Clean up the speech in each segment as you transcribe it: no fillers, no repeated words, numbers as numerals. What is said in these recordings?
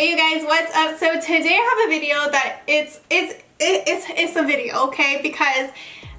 Hey you guys, what's up? So today I have a video that it's a video, okay? Because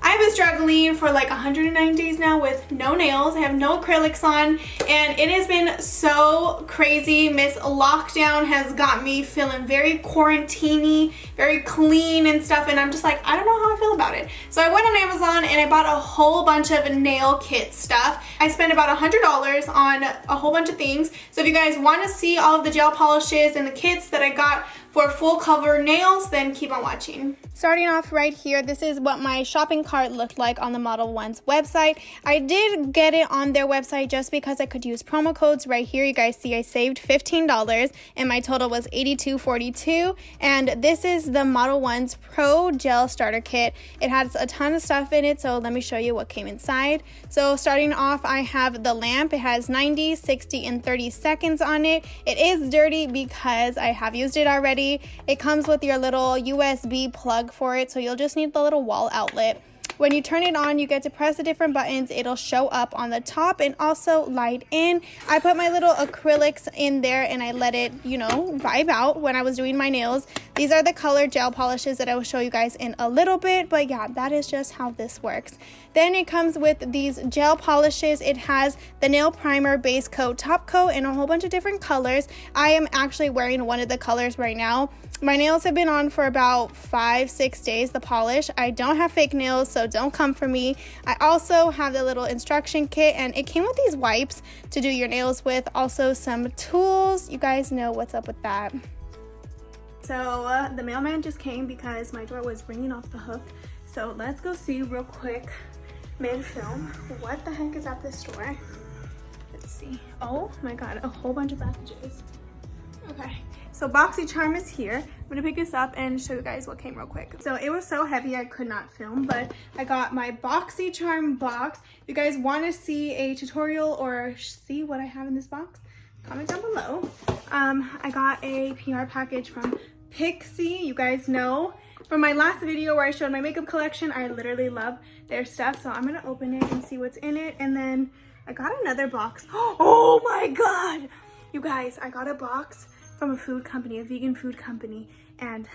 I've been struggling for like 109 days now with no nails. I have no acrylics on, and it has been so crazy. Miss Lockdown has got me feeling very quarantine-y, very clean and stuff, and I'm just like, I don't know how I feel about it. So I went on Amazon and I bought a whole bunch of nail kit stuff. I spent about $100 on a whole bunch of things. So if you guys want to see all of the gel polishes and the kits that I got for full cover nails, then keep on watching. Starting off right here, this is what my shopping cart looked like on the Modelones website. I did get it on their website just because I could use promo codes. Right here you guys see I saved $15 and my total was $82.42. And this is the Modelones Pro Gel Starter Kit. It has a ton of stuff in it, so let me show you what came inside. So starting off, I have the lamp. It has 90, 60, and 30 seconds on it. It is dirty because I have used it already. It comes with your little USB plug for it, so you'll just need the little wall outlet. When you turn it on, you get to press the different buttons. It'll show up on the top and also light in. I put my little acrylics in there and I let it, you know, vibe out when I was doing my nails. These are the color gel polishes that I will show you guys in a little bit, but yeah, that is just how this works. Then it comes with these gel polishes. It has the nail primer, base coat, top coat, and a whole bunch of different colors. I am actually wearing one of the colors right now. My nails have been on for about 5-6 days, the polish. I don't have fake nails, so don't come for me. I also have the little instruction kit, and it came with these wipes to do your nails with, also some tools. You guys know what's up with that. So the mailman just came because my door was ringing off the hook. So let's go see real quick, mid-film, what the heck is at this store. Let's see. Oh my god, a whole bunch of packages. Okay, so BoxyCharm is here. I'm gonna pick this up and show you guys what came real quick. So it was so heavy I could not film, but I got my BoxyCharm box. If you guys want to see a tutorial or see what I have in this box, comment down below. I got a PR package from Pixie. You guys know from my last video where I showed my makeup collection, I literally love their stuff. So I'm gonna open it and see what's in it. And then I got another box. Oh my god! You guys, I got a box from a food company, a vegan food company, and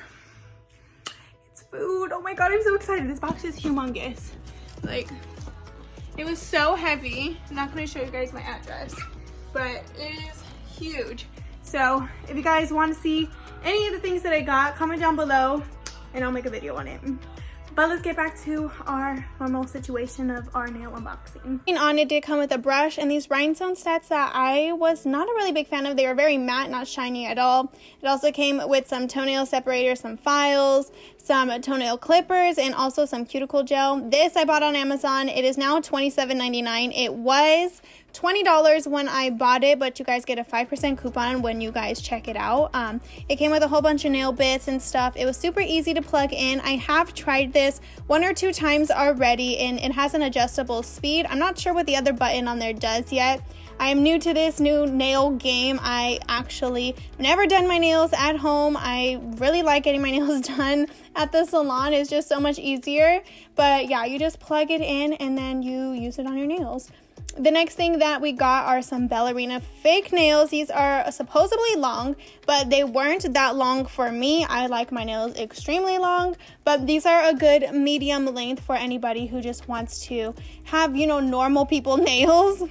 it's food. Oh my god, I'm so excited. This box is humongous. Like, it was so heavy. I'm not going to show you guys my address, but it is huge. So if you guys want to see any of the things that I got, comment down below and I'll make a video on it. But let's get back to our normal situation of our nail unboxing. On it did come with a brush and these rhinestone sets that I was not a really big fan of. They were very matte, not shiny at all. It also came with some toenail separators, some files, some toenail clippers, and also some cuticle gel. This I bought on Amazon. It is now $27.99. It was $20 when I bought it, but you guys get a 5% coupon when you guys check it out. It came with a whole bunch of nail bits and stuff. It was super easy to plug in. I have tried this 1 or 2 times already, and it has an adjustable speed. I'm not sure what the other button on there does yet. I am new to this new nail game. I actually never done my nails at home. I really like getting my nails done at the salon. It's just so much easier. But yeah, you just plug it in and then you use it on your nails. The next thing that we got are some Ballerina fake nails. These are supposedly long, but they weren't that long for me. I like my nails extremely long, but these are a good medium length for anybody who just wants to have, you know, normal people nails.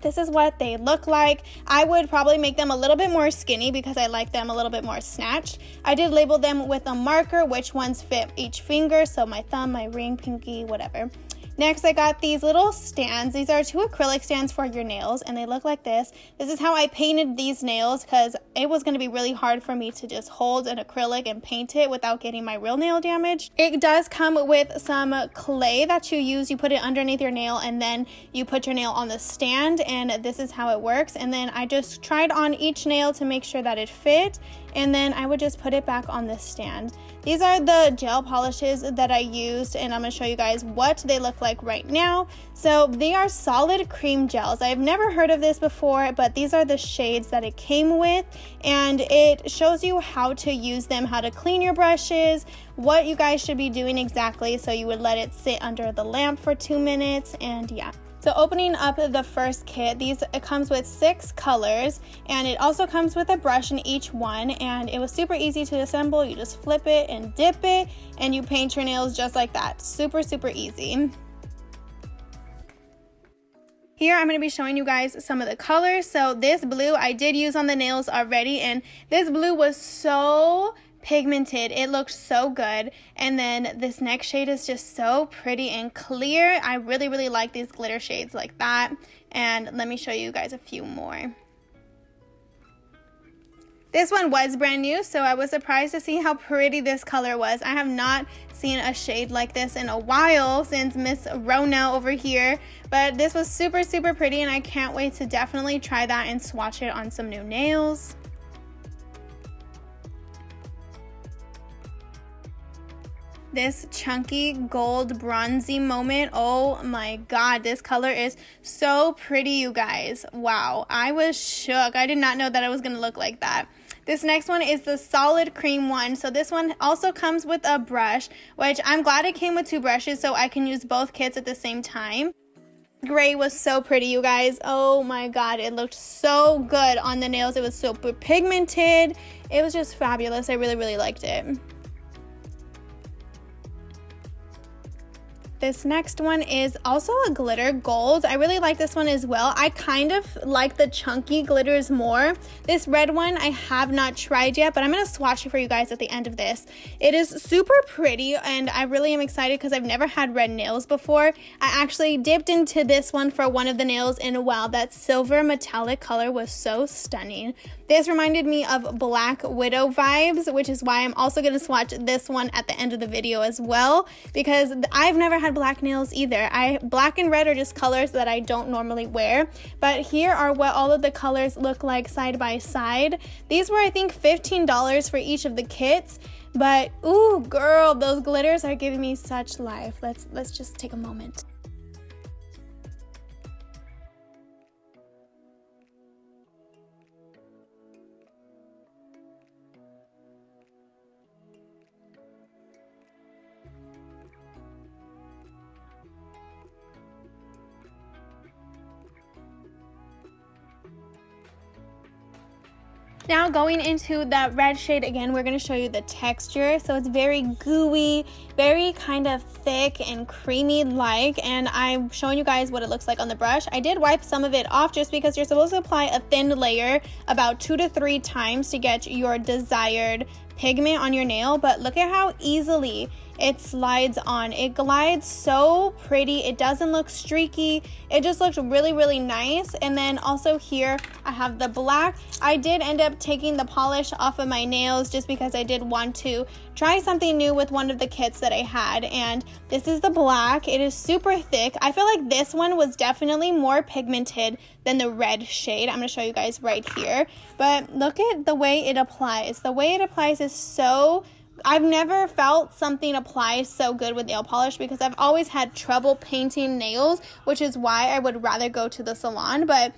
This is what they look like. I would probably make them a little bit more skinny because I like them a little bit more snatched. I did label them with a marker, which ones fit each finger, so my thumb, my ring, pinky, whatever. Next, I got these little stands. These are 2 acrylic stands for your nails, and they look like this. This is how I painted these nails because it was going to be really hard for me to just hold an acrylic and paint it without getting my real nail damaged. It does come with some clay that you use. You put it underneath your nail, and then you put your nail on the stand, and this is how it works. And then I just tried on each nail to make sure that it fit, and then I would just put it back on the stand. These are the gel polishes that I used, and I'm going to show you guys what they look like right now. So they are solid cream gels. I've never heard of this before, but these are the shades that it came with, and it shows you how to use them, how to clean your brushes, what you guys should be doing exactly. So you would let it sit under the lamp for 2 minutes, and yeah. So opening up the first kit, it comes with 6 colors, and it also comes with a brush in each one, and it was super easy to assemble. You just flip it and dip it, and you paint your nails just like that. Super, super easy. Here I'm going to be showing you guys some of the colors. So this blue I did use on the nails already, and this blue was so pigmented. It looked so good. And then this next shade is just so pretty and clear. I really, really like these glitter shades like that. And let me show you guys a few more. This one was brand new, so I was surprised to see how pretty this color was. I have not seen a shade like this in a while since Miss Rona over here, but this was super, super pretty, and I can't wait to definitely try that and swatch it on some new nails. This chunky gold bronzy moment, oh my god, this color is so pretty, you guys. Wow, I was shook. I did not know that it was gonna look like that. This next one is the solid cream one. So this one also comes with a brush, which I'm glad it came with 2 brushes so I can use both kits at the same time. Gray was so pretty, you guys. Oh my god, it looked so good on the nails. It was super pigmented. It was just fabulous. I really, really liked it. This next one is also a glitter gold. I really like this one as well. I kind of like the chunky glitters more. This red one I have not tried yet, but I'm going to swatch it for you guys at the end of this. It is super pretty, and I really am excited because I've never had red nails before. I actually dipped into this one for one of the nails, and wow, that silver metallic color was so stunning. This reminded me of Black Widow vibes, which is why I'm also going to swatch this one at the end of the video as well, because I've never had black nails either. Black and red are just colors that I don't normally wear, but here are what all of the colors look like side by side. These were, I think, $15 for each of the kits, but ooh girl, those glitters are giving me such life. Let's just take a moment. Now going into that red shade again, we're going to show you the texture. So it's very gooey, very kind of thick and creamy like, and I'm showing you guys what it looks like on the brush. I did wipe some of it off just because you're supposed to apply a thin layer about 2 to 3 times to get your desired pigment on your nail, but look at how easily it slides on. It glides so pretty. It doesn't look streaky. It just looks really, really nice. And then also here I have the black. I did end up taking the polish off of my nails just because I did want to try something new with one of the kits that I had, and this is the black. It is super thick. I feel like this one was definitely more pigmented than the red shade. I'm going to show you guys right here, but look at the way it applies. The way it applies is so... I've never felt something apply so good with nail polish because I've always had trouble painting nails, which is why I would rather go to the salon. But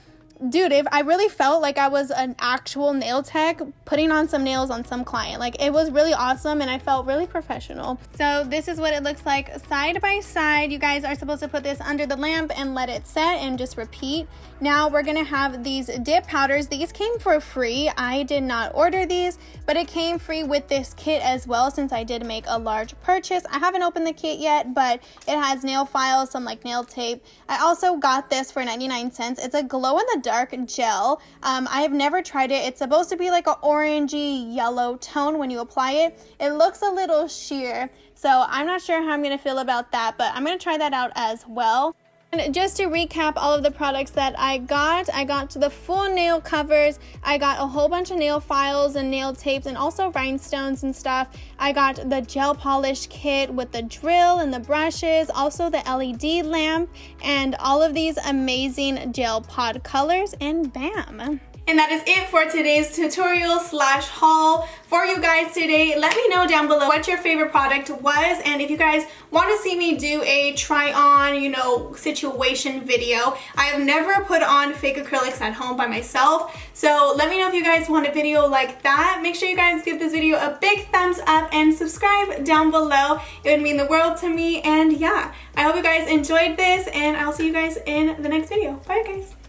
dude, I really felt like I was an actual nail tech putting on some nails on some client. Like, it was really awesome and I felt really professional. So this is what it looks like side by side. You guys are supposed to put this under the lamp and let it set and just repeat. Now we're gonna have these dip powders. These came for free. I did not order these, but it came free with this kit as well since I did make a large purchase. I haven't opened the kit yet, but it has nail files, some like nail tape. I also got this for 99 cents. It's a glow in the dark gel. I have never tried it. It's supposed to be like an orangey yellow tone when you apply it. It looks a little sheer, so I'm not sure how I'm gonna feel about that, but I'm gonna try that out as well. And just to recap all of the products that I got the full nail covers, I got a whole bunch of nail files and nail tapes and also rhinestones and stuff. I got the gel polish kit with the drill and the brushes, also the LED lamp, and all of these amazing gel pod colors, and bam! And that is it for today's tutorial slash haul for you guys today. Let me know down below what your favorite product was, and if you guys want to see me do a try on, you know, situation video. I have never put on fake acrylics at home by myself, so let me know if you guys want a video like that. Make sure you guys give this video a big thumbs up and subscribe down below. It would mean the world to me, and yeah, I hope you guys enjoyed this, and I'll see you guys in the next video. Bye guys.